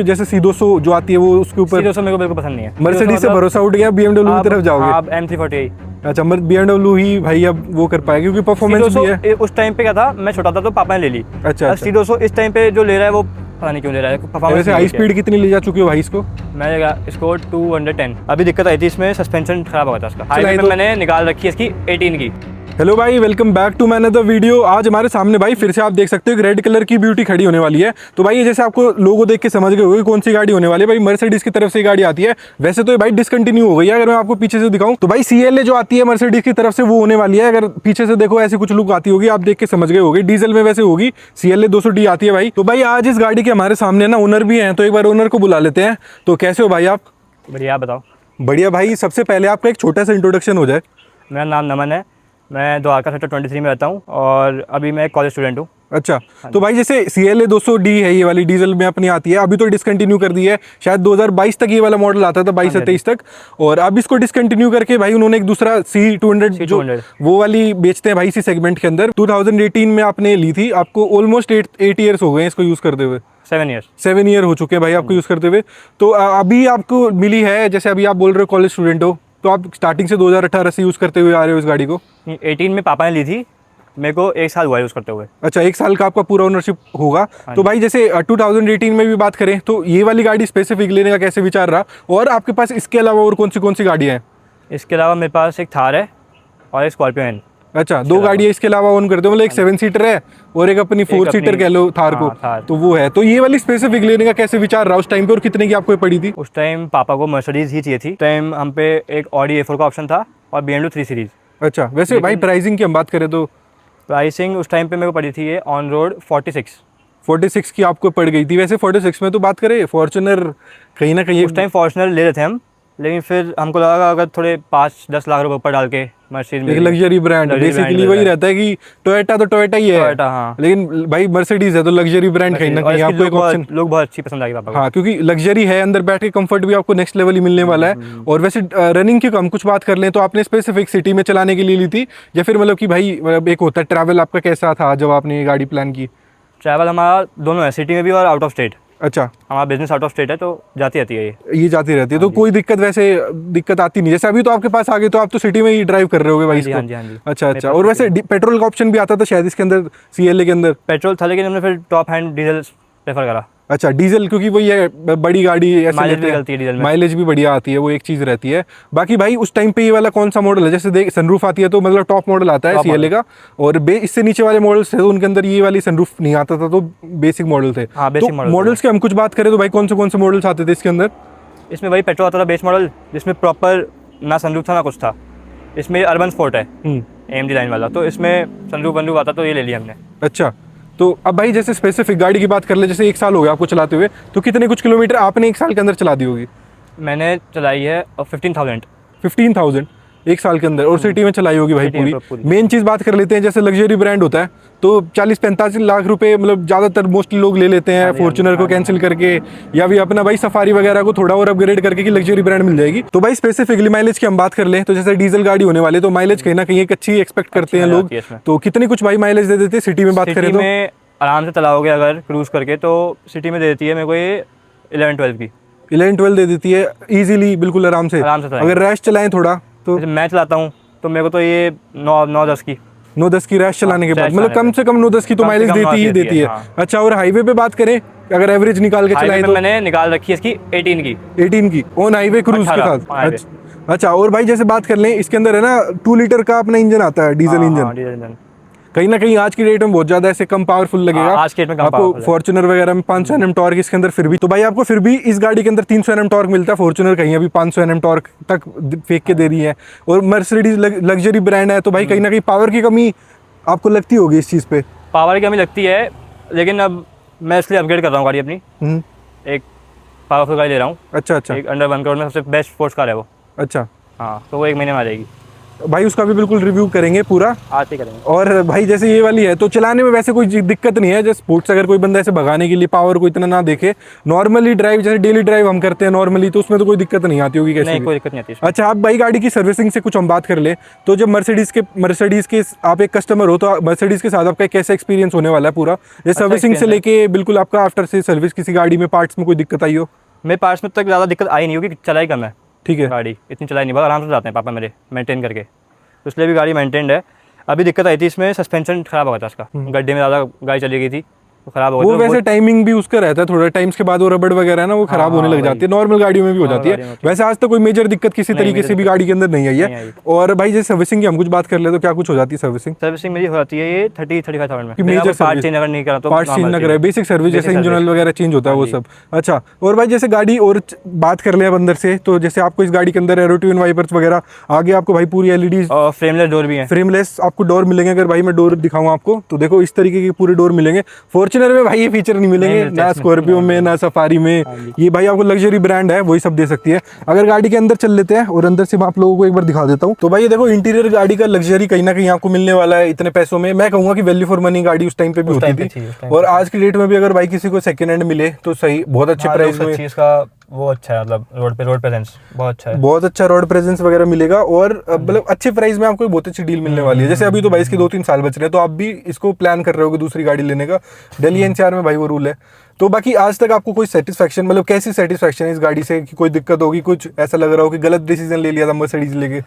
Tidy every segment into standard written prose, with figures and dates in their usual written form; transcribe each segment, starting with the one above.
जैसे C200 जो आती है वो उसके ऊपर C200 मेरे को बिल्कुल पसंद नहीं है। मर्सिडीज से भरोसा उठ गया, BMW की तरफ जाओगे? आप M340। अच्छा, BMW ही भाई अब वो कर पाएगा क्योंकि परफॉर्मेंस भी है। उस टाइम पे क्या था, मैं छोटा था तो पापा ने ले ली। अच्छा। C200 इस टाइम पे जो ले रहा है वो पता नहीं क्यों ले रहा है। वैसे हाई स्पीड कितनी ले जा चुके हो भाई इसको? मैं इसको 210। अभी दिक्कत आई थी इसमें, सस्पेंशन खराब हो गया था इसका। हाईवे पे तो मैंने निकाल रखी है इसकी 18 की। हेलो भाई, welcome back to my another video. आज हमारे सामने भाई फिर से आप देख सकते हो एक रेड कलर की ब्यूटी खड़ी होने वाली है। तो भाई ये जैसे आपको लोगो देख के समझ गए होंगे कौन सी गाड़ी होने वाली है। भाई मर्सिडीज की तरफ से गाड़ी आती है। वैसे तो ये भाई डिसकंटिन्यू हो गई है, अगर मैं आपको पीछे से दिखाऊं तो भाई CLA जो आती है मर्सिडीज की तरफ से वो होने वाली है। अगर पीछे से देखो ऐसी कुछ लुक आती होगी, आप देख के समझ गए होंगे। डीजल में वैसे होगी, CLA 200D आती है भाई। तो भाई आज इस गाड़ी के हमारे सामने ना ओनर भी हैं, तो एक बार ओनर को बुला लेते हैं। तो कैसे हो भाई आप? बढ़िया, आप बताओ। बढ़िया भाई, सबसे पहले आपका एक छोटा सा इंट्रोडक्शन हो जाए। मेरा नाम नमन है, मैं द्वारका सेक्टर 23 में रहता हूँ और अभी मैं कॉलेज स्टूडेंट हूँ। अच्छा, तो भाई जैसे CLA 200D है, ये वाली डीजल में अपनी आती है, अभी तो डिसकंटिन्यू कर दी है। शायद 2022 तक ये वाला मॉडल आता था, 22 से 23 तक, और अब इसको डिसकंटिन्यू करके भाई उन्होंने एक दूसरा C200 जो वो वाली बेचते हैं भाई इसी सेगमेंट के अंदर। 2018 में आपने ली थी, आपको ऑलमोस्ट 8 ईयर्स हो गए इसको यूज़ करते हुए। 7 ईयर हो चुके हैं भाई आपको यूज़ करते हुए। तो अभी आपको मिली है, जैसे अभी आप बोल रहे हो कॉलेज स्टूडेंट हो, तो आप स्टार्टिंग से 2018 से यूज़ करते हुए आ रहे हो इस गाड़ी को? 18 में पापा ने ली थी, मेरे को 1 साल हुआ यूज़ करते हुए। अच्छा, 1 साल का आपका पूरा ओनरशिप होगा। तो भाई जैसे 2018 में भी बात करें तो ये वाली गाड़ी स्पेसिफिक लेने का कैसे विचार रहा, और आपके पास इसके अलावा और कौन सी गाड़ियाँ हैं? इसके अलावा मेरे पास एक थार है और एक स्कॉर्पियो है। अच्छा, 2 गाड़ियाँ इसके अलावा ओन करते हो, मतलब एक 7 सीटर है और एक अपनी 4 सीटर कह लो थार को। तो वो है, तो ये वाली स्पेसिफिक लेने का कैसे विचार रहा उस टाइम पे, और कितने की आपको पड़ी थी? उस टाइम पापा को मर्सिडीज ही चाहिए थी। टाइम हम पे एक ऑडी A4 का ऑप्शन था और BMW 3 सीरीज। अच्छा, वैसे भाई प्राइसिंग की हम बात करें तो प्राइसिंग उस टाइम पे मेरे को पड़ी थी ये ऑन रोड 46 की आपको पड़ गई थी। वैसे 46 में तो बात करें फॉर्च्यूनर कहीं ना कहीं उस टाइम फॉर्च्यूनर ले रहे थे हम, लेकिन फिर हमको लगा अगर थोड़े 5-10 लाख रुपए ऊपर डाल के मर्सिडीज में, एक लग्जरी ब्रांड बेसिकली वही रहता है कि टोयोटा तो टोयोटा ही है, हाँ। लेकिन भाई मर्सिडीज है तो लग्जरी ब्रांड कहीं ना कहीं आपको एक ऑप्शन, लोग बहुत अच्छी पसंद आएगी पापा को। हाँ, क्योंकि लग्जरी है, अंदर बैठ के कंफर्ट भी आपको नेक्स्ट लेवल ही मिलने वाला है। और वैसे रनिंग की हम कुछ बात कर लें तो आपने स्पेसिफिक सिटी में चलाने के लिए ली थी, या फिर मतलब कि भाई एक होता है ट्रैवल, आपका कैसा था जब आपने ये गाड़ी प्लान की? ट्रैवल हमारा दोनों है, सिटी में भी और आउट ऑफ स्टेट। अच्छा, हमारा बिजनेस आउट ऑफ स्टेट है तो जाती रहती है ये जाती रहती है। तो कोई दिक्कत आती नहीं? जैसे अभी तो आपके पास आ गई, तो आप तो सिटी में ही ड्राइव कर रहे होगे भाई इसको? हाँ जी। अच्छा। और वैसे पेट्रोल का ऑप्शन भी आता था शायद इसके अंदर, CLA के अंदर? पेट्रोल था, लेकिन हमने फिर टॉप हैंड डीजल प्रेफर करा। अच्छा, डीजल, क्योंकि वही है बड़ी गाड़ी, माइलेज भी बढ़िया आती है, वो एक चीज़ रहती है। बाकी भाई उस टाइम पे ये वाला कौन सा मॉडल है? जैसे देख सनरूफ आती है तो मतलब टॉप मॉडल आता है CLA का, और इससे नीचे वाले मॉडल्स थे तो उनके अंदर ये वाली सनरूफ नहीं आता था, तो बेसिक मॉडल थे। तो मॉडल्स के हम कुछ बात करें तो भाई कौन से मॉडल्स आते थे इसके अंदर? इसमें भाई पेट्रोल आता था बेस मॉडल, जिसमें प्रॉपर ना सनरूफ था ना कुछ था। इसमें अर्बन स्पोर्ट है AMG लाइन वाला, तो इसमें सनरूफ वनरूफ आता, तो ये ले लिया हमने। अच्छा, तो अब भाई जैसे स्पेसिफिक गाड़ी की बात कर ले, जैसे 1 साल हो गया आपको चलाते हुए, तो कितने कुछ किलोमीटर आपने 1 साल के अंदर चला दी होगी? मैंने चलाई है 15,000 1 साल के अंदर, और सिटी में चलाई होगी भाई पूरी। मेन चीज़ बात कर लेते हैं, जैसे लग्जरी ब्रांड होता है तो 40-45 लाख रुपए मतलब ज़्यादातर मोस्टली लोग ले लेते हैं फॉर्च्यूनर को कैंसिल करके, या भी अपना भाई सफारी वगैरह को थोड़ा और अपग्रेड करके कि लग्जरी ब्रांड मिल जाएगी। तो भाई स्पेसिफिकली माइलेज की हम बात कर लें तो जैसे डीजल गाड़ी होने वाली, तो माइलेज कहीं ना कहीं एक अच्छी एक्सपेक्ट करते हैं लोग। तो कितनी कुछ भाई माइलेज दे देते हैं सिटी में बात करें तो? आराम से चलाओगे अगर क्रूज़ करके तो सिटी में दे देती है मेरे को ये 11-12 की। 11-12 दे देती है इजीली, बिल्कुल आराम से। अगर रैश चलाएं थोड़ा तो मैं चलाता हूँ तो मेरे को तो ये 9-10 की 9-10 की रैश चलाने के बाद, मतलब कम से कम 9-10 की तो माइलेज देती है। अच्छा, और हाईवे पे बात करें अगर एवरेज निकाल के चलाएं तो? मैंने निकाल रखी है इसकी 18 की ऑन हाईवे क्रूज के साथ। अच्छा, और भाई जैसे बात कर लें इसके अंदर है ना 2 लीटर का अपना इंजन आता है, डीजल इंजन। कहीं ना कहीं आज की डेट में बहुत ज्यादा ऐसे कम पावरफुल लगेगा आज के डेट में आपको। फॉर्च्यूनर वगैरह में 500 Nm टॉर्क इसके अंदर, फिर भी तो भाई आपको फिर भी इस गाड़ी के अंदर 300 Nm टॉर्क मिलता है। फॉर्च्यूनर कहीं अभी 500 Nm टॉर्क तक फेंक के दे रही है, और मर्सिडीज लग्जरी ब्रांड है, तो भाई कहीं ना कहीं पावर की कमी आपको लगती होगी इस चीज़ पे? पावर की कमी लगती है, लेकिन अब मैं इसलिए अपग्रेड कर रहा हूँ गाड़ी अपनी। एक पावरफुल गाड़ी ले रहा हूँ। अच्छा, एक अंडर 1 करोड़ में सबसे बेस्ट स्पोर्ट्स कार है वो। अच्छा, हाँ, तो वो 1 महीने में आ जाएगी। भाई उसका भी बिल्कुल रिव्यू करेंगे पूरा। आते करेंगे। और भाई जैसे ये वाली है तो चलाने में वैसे कोई दिक्कत नहीं है, जैसे स्पोर्ट्स अगर कोई बंदा ऐसे भगाने के लिए पावर को इतना ना देखे, नॉर्मली ड्राइव जैसे डेली ड्राइव हम करते हैं नॉर्मली, तो उसमें तो कोई दिक्कत नहीं आती होगी कैसे नहीं, भी? कोई दिक्कत नहीं आती इसमें। अच्छा, आप भाई गाड़ी की सर्विसिंग से कुछ हम बात कर ले तो जब मर्सिडीज के आप एक कस्टमर हो तो मर्सिडीज के साथ आपका कैसा एक्सपीरियंस होने वाला है पूरा, ये सर्विसिंग से experience लेके बिल्कुल आपका आफ्टर से सर्विस, किसी गाड़ी में पार्ट्स में कोई दिक्कत आई हो? मेरे पार्ट्स में तक ज़्यादा दिक्कत आई नहीं होगी, चलाई कम है ठीक है। गाड़ी, इतनी चलाई नहीं, बहुत आराम से जाते हैं पापा मेरे मेंटेन करके, तो इसलिए भी गाड़ी मेंटेन्ड है। अभी दिक्कत आई थी इसमें, सस्पेंशन खराब हो गया था इसका, गड्ढे में ज़्यादा गाड़ी चली गई थी तो खराब हो गया वो था। वैसे टाइमिंग भी उसका रहता है, थोड़ा टाइम्स के बाद वो रबड़ वगैरह है ना वो खराब होने लग जाती है, नॉर्मल गाड़ियों में भी हो जाती है। वैसे आज तक कोई मेजर दिक्कत किसी तरीके से भी गाड़ी के अंदर नहीं आई है। और भाई जैसे सर्विसिंग की हम कुछ बात कर ले तो क्या कुछ हो जाती है सर्विसिंग? सर्विसिंग मेरी हो जाती है ये 30-35,000 में। मेजर पार्ट चेंज अगर नहीं करा तो पार्ट चेंज ना करे, बेसिक सर्विस जैसे इंजन ऑयल वगैरह चेंज होता है वो सब। अच्छा, और भाई जैसे गाड़ी और बात कर ले अब अंदर से, तो जैसे आपको इस गाड़ी के अंदर एरो ट्विन वाइपर्स वगैरह, आगे आपको भाई पूरी एलईडी और फ्रेमलेस डोर भी है। फ्रेमलेस आपको डोर मिलेंगे। अगर भाई मैं डोर दिखाऊं आपको तो देखो इस तरीके के पूरे डोर मिलेंगे। फॉर्च्यूनर में भाई ये फीचर नहीं मिलेंगे, ना स्कॉर्पियो में ना सफारी में। ये भाई आपको लग्जरी ब्रांड है वही सब दे सकती है। अगर गाड़ी के अंदर चल लेते हैं और अंदर से मैं आप लोगों को एक बार दिखा देता हूँ, तो भाई ये देखो इंटीरियर गाड़ी का लग्जरी कहीं ना कहीं आपको मिलने वाला है इतने पैसों में। मैं कहूंगा कि वैल्यू फॉर मनी गाड़ी उस टाइम पे भी होती थी, और आज की डेट में भी अगर भाई किसी को सेकंड हैंड मिले तो सही, बहुत अच्छे प्राइस में इसका वो अच्छा है, मतलब रोड प्रेजेंस बहुत अच्छा है, बहुत अच्छा रोड प्रेजेंस वगैरह मिलेगा, और मतलब अच्छे प्राइस में आपको बहुत अच्छी डील मिलने वाली है। जैसे अभी तो भाई इसके 2-3 साल बच रहे हैं, तो आप भी इसको प्लान कर रहे हो दूसरी गाड़ी लेने का, दिल्ली एनसीआर में भाई वो रूल है। तो बाकी आज तक आपको कोई सेटिस्फेक्शन, मतलब कैसी सेटिस्फेक्शन है इस गाड़ी से, कि कोई दिक्कत होगी, कुछ ऐसा लग रहा हो कि गलत डिसीजन ले लिया था मर्सिडीज लेके?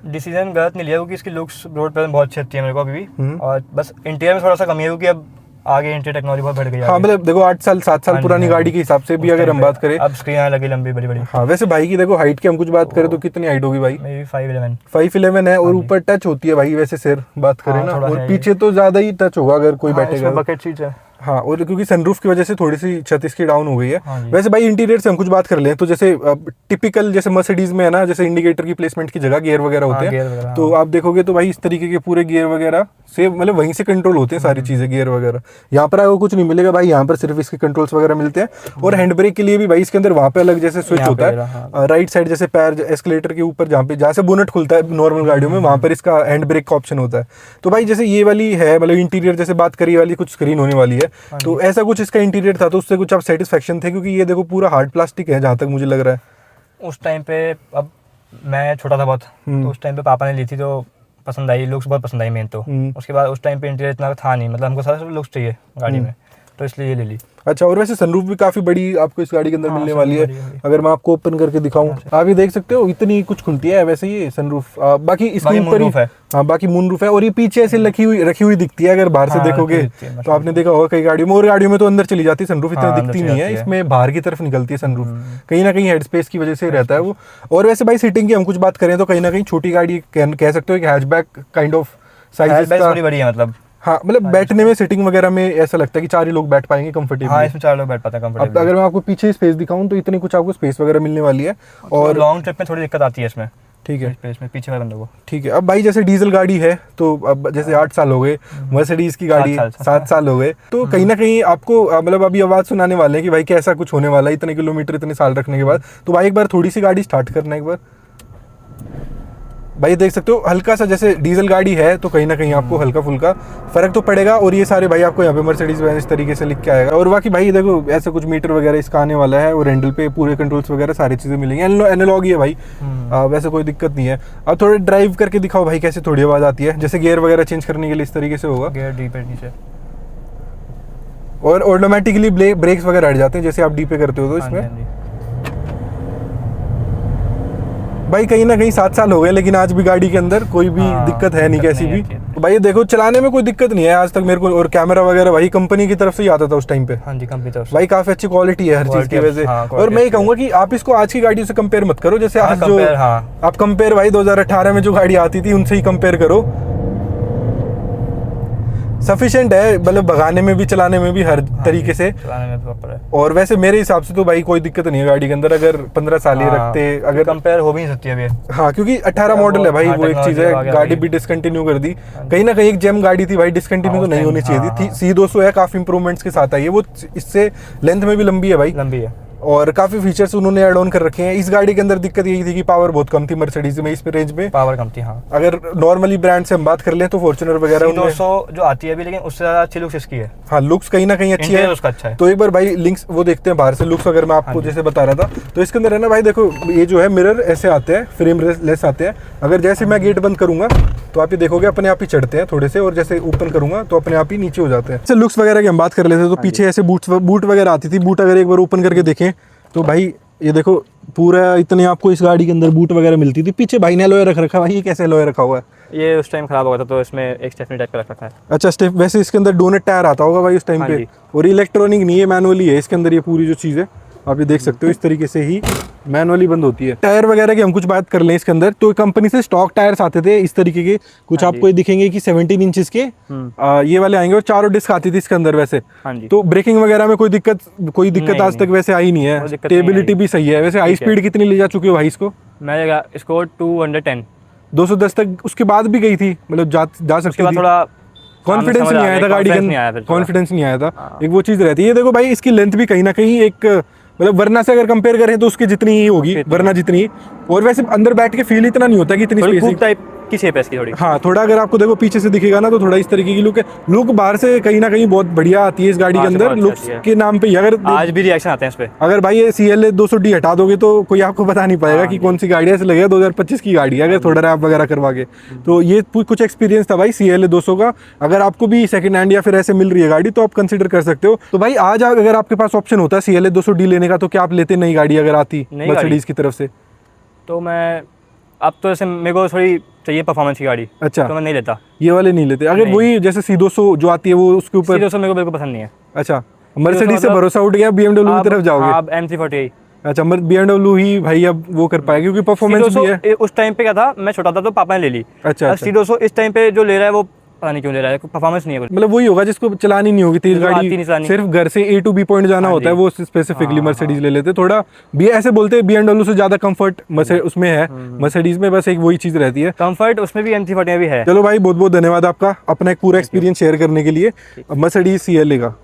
डिसीजन गलत नहीं लिया क्योंकि इसकी लुक्स रोड प्रेजेंस बहुत अच्छी लगती है मेरे को अभी भी, और बस इंटीरियर में थोड़ा सा कमी है क्योंकि अब आगे इंटीरियर टेक्नोलॉजी बहुत बढ़ गई है। हाँ, मतलब देखो 8-7 साल पुरानी गाड़ी के हिसाब से भी अगर हम बात करें, अब स्क्रीन लगी लंबी बड़ी बड़ी। हाँ, वैसे भाई की देखो हाइट की हम कुछ बात करें तो कितनी हाइट होगी भाई? मेरी 5'11". 5'11" है, और ऊपर टच होती है भाई वैसे सिर बात करें ना, और पीछे तो ज्यादा ही टच होगा अगर कोई बैठेगा। बकेट सीट है। हाँ, और क्योंकि सनरूफ की वजह से थोड़ी सी छत इसकी डाउन हो गई है। वैसे भाई इंटीरियर से हम कुछ बात कर लें तो जैसे टिपिकल जैसे मर्सिडीज में है ना, जैसे इंडिकेटर की प्लेसमेंट की जगह गियर वगैरह होते हैं, तो आप देखोगे तो भाई इस तरीके के पूरे गियर वगैरह से, मतलब वहीं से कंट्रोल होते हैं सारी चीजें, गियर वगैरह। यहाँ पर आपको कुछ नहीं मिलेगा भाई, यहाँ पर सिर्फ इसके कंट्रोल्स वगैरह मिलते हैं। और हैंड ब्रेक के लिए भी भाई इसके अंदर वहाँ पे अलग जैसे स्विच होता है, राइट साइड जैसे पैर एस्केलेटर के ऊपर जहाँ से बोनट खुलता है नॉर्मल गाड़ियों में, वहाँ पर इसका हैंड ब्रेक का ऑप्शन होता है। तो भाई जैसे ये वाली है, मतलब इंटीरियर जैसे बात करी वाली कुछ स्क्रीन होने वाली है, तो ऐसा कुछ इसका इंटीरियर था तो उससे कुछ आप सेटिस्फेक्शन थे? क्योंकि ये देखो पूरा हार्ड प्लास्टिक है जहाँ तक मुझे लग रहा है। उस टाइम पे, अब मैं छोटा था बहुत, तो उस टाइम पे पापा ने ली थी तो पसंद आई, लुक्स बहुत पसंद आई मेन तो। उसके बाद उस टाइम पे इंटीरियर इतना था नहीं, मतलब हमको सारा लुक्स चाहिए गाड़ी में, तो इसलिए ये ले ली। अच्छा, और वैसे सनरूफ भी काफी बड़ी आपको इस गाड़ी के अंदर मिलने वाली है। अगर मैं आपको ओपन करके दिखाऊं, आप ये देख सकते हो इतनी कुछ खुलती है वैसे ये सनरूफ। बाकी इसके ऊपर ही, हाँ, बाकी मूनरूफ है, और ये पीछे ऐसे रखी हुई दिखती है अगर बाहर से देखोगे तो। आपने देखा होगा कई गाड़ियों में, और गाड़ियों में तो अंदर चली जाती है सनरूफ, इतना दिखती नहीं है, इसमें बाहर की तरफ निकलती है सनरूफ, कहीं ना कहीं हेड स्पेस की वजह से रहता है वो। और वैसे भाई सीटिंग की हम कुछ बात करें तो कहीं ना कहीं छोटी गाड़ी कह सकते हो कि हैचबैक काइंड ऑफ साइज बड़ी है, मतलब हाँ, मतलब बैठने में सिटिंग वगैरह में ऐसा लगता है कि 4 ही लोग बैठ पाएंगे कंफर्टेबली। हाँ, इसमें 4 लोग बैठ पाते हैं कंफर्टेबली। अगर मैं आपको पीछे स्पेस दिखाऊं तो इतनी कुछ आपको स्पेस वगैरह मिलने वाली है, और लॉन्ग ट्रिप में थोड़ी दिक्कत आती है इसमें। ठीक है, स्पेस में पीछे वाले बंदों को। ठीक है। अब भाई जैसे डीजल गाड़ी है तो अब जैसे 8 साल हो गए, मर्सिडीज की गाड़ी 7 साल हो गए, तो कहीं ना कहीं आपको मतलब अभी आवाज सुनाने वाले हैं कि भाई कैसा कुछ होने वाला है इतने किलोमीटर इतने साल रखने के बाद। तो भाई एक बार थोड़ी सी गाड़ी स्टार्ट करना एक बार। भाई देख सकते हो हल्का सा, जैसे डीजल गाड़ी है तो कहीं ना कहीं आपको हल्का फुल्का फर्क तो पड़ेगा। और ये सारे भाई आपको यहाँ पे मर्सिडीज बेंज इस तरीके से लिख के आएगा। और बाकी भाई देखो ऐसा कुछ मीटर वगैरह इसका आने वाला है, और हैंडल पे पूरे कंट्रोल्स वगैरह सारी चीजें मिलेंगी, एनालॉग ही है भाई। वैसे कोई दिक्कत नहीं है। अब थोड़े ड्राइव करके दिखाओ भाई कैसे थोड़ी आवाज आती है, जैसे गियर वगैरह चेंज करने के लिए इस तरीके से होगा, गियर डी पे नीचे, और ऑटोमेटिकली ब्रेक्स वगैरह हट जाते हैं जैसे आप डी पे करते हो तो इसमें। भाई कहीं ना कहीं 7 साल हो गए लेकिन आज भी गाड़ी के अंदर कोई भी दिक्कत है नहीं कैसी भी। तो भाई देखो चलाने में कोई दिक्कत नहीं है आज तक मेरे को। और कैमरा वगैरह भाई कंपनी की तरफ से ही आता था उस टाइम पे। हाँ जी, कंपनी तरफ से भाई काफी अच्छी क्वालिटी है हर चीज की वजह से। और मैं ये कहूंगा कि आप इसको आज की गाड़ियों से कंपेयर मत करो, जैसे आज जो आप कंपेयर भाई 2018 में जो गाड़ी आती थी उनसे ही कंपेयर करो। सफिशिएंट है, मतलब भगाने में भी चलाने में भी हर तरीके से चलाने में प्रॉपर है। और वैसे मेरे हिसाब से तो भाई कोई दिक्कत नहीं है गाड़ी के अंदर, अगर 15 साल ही रखते अगर कंपेयर हो भी नहीं सकती अभी। हाँ, क्योंकि 18 मॉडल है भाई, वो एक चीज है। गाड़ी भी डिसकंटिन्यू कर दी कहीं ना कहीं, एक जेम गाड़ी थी भाई, डिसकंटिन्यू तो नहीं होनी चाहिए थी। C200 है, काफी इंप्रूवमेंट्स के साथ आई है वो, इससे लेंथ में भी लंबी है भाई, लंबी है। और काफ़ी फीचर्स उन्होंने ऐड ऑन कर रखे हैं। इस गाड़ी के अंदर दिक्कत यही थी कि पावर बहुत कम थी मर्सिडीज में इस रेंज में। पावर कम थी, हाँ। अगर नॉर्मली ब्रांड से हम बात कर लें तो फॉर्च्यूनर वगैरह उनमें 200 जो आती है अभी, लेकिन उससे ज़्यादा अच्छी लुक्स इसकी है। हाँ, लुक्स कहीं ना कहीं अच्छी है, इंटीरियर उसका अच्छा है। तो एक बार भाई लिंक्स वो देखते हैं बाहर से लुक्स, अगर मैं आपको जैसे बता रहा था। तो इसके अंदर है ना भाई, देखो ये जो है मिरर ऐसे आते हैं, फ्रेम लेस आते हैं। अगर जैसे मैं गेट बंद करूंगा तो आप ये देखोगे अपने आप ही चढ़ते हैं थोड़े से, और जैसे ओपन करूंगा तो अपने आप ही नीचे हो जाते हैं। जैसे लुक्स वगैरह की हम बात कर लेते हैं तो पीछे ऐसे बूट वगैरह आती थी। बूट अगर एक बार ओपन करके देखें तो भाई ये देखो पूरा इतने आपको इस गाड़ी के अंदर बूट वगैरह मिलती थी। पीछे भाई ने अलॉय रख रखा है भाई, ये कैसे अलॉय रखा हुआ है? ये उस टाइम खराब हो गया था तो इसमें एक स्टेफनी टाइप का रख रखा है। अच्छा, स्टेप। वैसे इसके अंदर डोनेट टायर आता होगा भाई उस टाइम हाँ पे, जी। और इलेक्ट्रॉनिक नहीं है, मैनुअली है इसके अंदर। ये पूरी जो चीज़ है आप ये देख सकते हो, इस तरीके से ही मैनुअली बंद होती है। टायर वगैरह की हम कुछ बात कर लें इसके अंदर, तो कंपनी से स्टॉक टायर्स आते थे इस तरीके के, कुछ आपको ये दिखेंगे कि 17 इंचेस के ये वाले आएंगे, और चारों डिस्क आती थी इसके अंदर वैसे। हाँ जी। तो ब्रेकिंग वगैरह में कोई दिक्कत आज तक वैसे आई नहीं है। स्टेबिलिटी भी सही है। वैसे हाई स्पीड कितनी ले जा चुके हो भाई इसको? मैं इसको 210 210 तक उसके बाद भी गई थी, मतलब जा सकती थी। थोड़ा कॉन्फिडेंस नहीं आया था गाड़ी के अंदर, कॉन्फिडेंस नहीं आया था। एक वो चीज़ रहती है। ये देखो भाई इसकी लेंथ भी कहीं ना कहीं एक मतलब वरना से अगर कंपेयर करें तो उसकी जितनी ही होगी, वरना जितनी। और वैसे अंदर बैठ के फील इतना नहीं होता कि इतनी स्पेस टाइप की शेप है इसकी थोड़ी। हाँ, थोड़ा अगर आपको देखो पीछे से दिखेगा ना तो थोड़ा इस तरीके की लुक है। लुक बाहर से कहीं ना कहीं बहुत बढ़िया आती है इस गाड़ी के अंदर, लुक्स के नाम पे ही। अगर आज भी रिएक्शन आते हैं इस पे। अगर भाई ये CLA 200D हटा दोगे तो कोई आपको बता नहीं पाएगा कि कौन सी गाड़ी है। ऐसे लगेगा 2025 की गाड़ी है, अगर थोड़ा रैप वगैरह करवा के। तो ये कुछ एक्सपीरियंस था भाई CLA 200 का। अगर आपको भी सेकंड हैंड या फिर ऐसे मिल रही है गाड़ी तो आप कंसिडर कर सकते हो। तो भाई आज अगर आपके पास ऑप्शन होता है CLA 200D लेने का तो क्या आप लेते? नई गाड़ी अगर आती मर्सिडीज की तरफ से? तो मैं अब तो जैसे मेरे को थोड़ी चाहिए परफॉर्मेंस की गाड़ी। अच्छा, तो मैं नहीं लेता, ये वाले नहीं लेते। अगर वही जैसे C200 जो आती है वो उसके ऊपर C200 मेरे को बिल्कुल पसंद नहीं है। अच्छा, मर्सिडीज से भरोसा उठ गया, BMW की तरफ जाओगे? अब M340। अच्छा, BMW ही भाई अब वो कर पाएगा क्योंकि परफॉर्मेंस भी है। उस टाइम पे क्या था, मैं छोटा था तो पापा ने ले ली। अच्छा, C200 इस टाइम पे जो ले रहा है वो पता नहीं क्यों ले रहा है, परफॉर्मेंस नहीं है। मतलब वही होगा जिसको चलानी नहीं होगी तेज गाड़ी, सिर्फ घर से A to B पॉइंट जाना होता है, वो स्पेसिफिकली मर्सिडीज ले लेते। थोड़ा भी ऐसे बोलते हैं BMW से ज्यादा कंफर्ट उसमें है, मर्सिडीज में बस एक वही चीज रहती है, कंफर्ट उसमें भी M340 में भी है। चलो भाई, बहुत बहुत धन्यवाद आपका अपना एक पूरा एक्सपीरियंस शेयर करने के लिए मर्सिडीज CLA का।